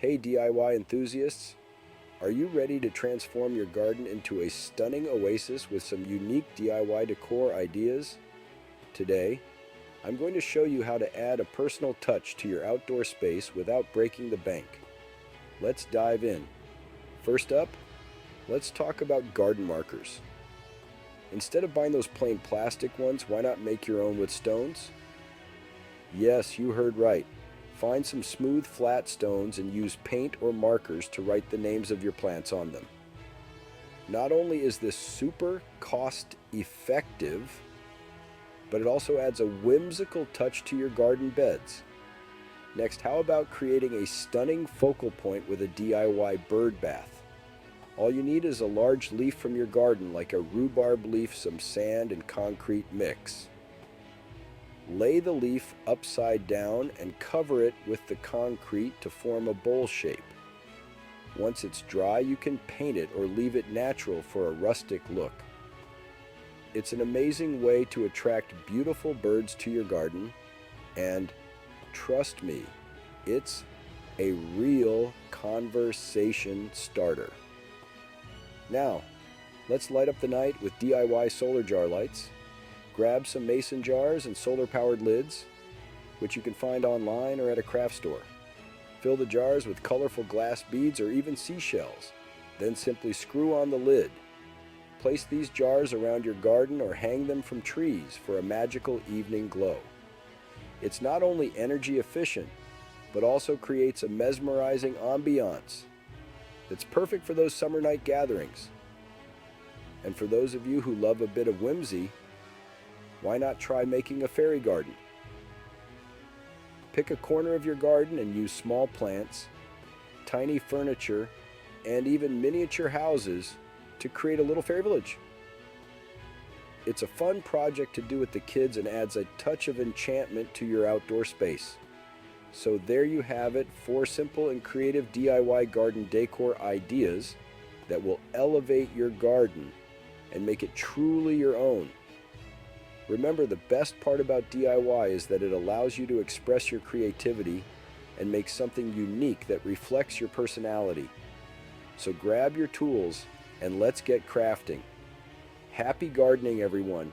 Hey DIY enthusiasts, are you ready to transform your garden into a stunning oasis with some unique DIY decor ideas? Today, I'm going to show you how to add a personal touch to your outdoor space without breaking the bank. Let's dive in. First up, let's talk about garden markers. Instead of buying those plain plastic ones, why not make your own with stones? Yes, you heard right. Find some smooth, flat stones and use paint or markers to write the names of your plants on them. Not only is this super cost effective, but it also adds a whimsical touch to your garden beds. Next, how about creating a stunning focal point with a DIY bird bath? All you need is a large leaf from your garden, like a rhubarb leaf, some sand, and concrete mix. Lay the leaf upside down and cover it with the concrete to form a bowl shape. Once it's dry, you can paint it or leave it natural for a rustic look. It's an amazing way to attract beautiful birds to your garden, and trust me, it's a real conversation starter. Now, let's light up the night with DIY solar jar lights. Grab some mason jars and solar-powered lids, which you can find online or at a craft store. Fill the jars with colorful glass beads or even seashells. Then simply screw on the lid. Place these jars around your garden or hang them from trees for a magical evening glow. It's not only energy efficient, but also creates a mesmerizing ambiance that's perfect for those summer night gatherings. And for those of you who love a bit of whimsy, why not try making a fairy garden? Pick a corner of your garden and use small plants, tiny furniture, and even miniature houses to create a little fairy village. It's a fun project to do with the kids and adds a touch of enchantment to your outdoor space. So there you have it, 4 simple and creative DIY garden decor ideas that will elevate your garden and make it truly your own. Remember, the best part about DIY is that it allows you to express your creativity and make something unique that reflects your personality. So grab your tools and let's get crafting. Happy gardening, everyone!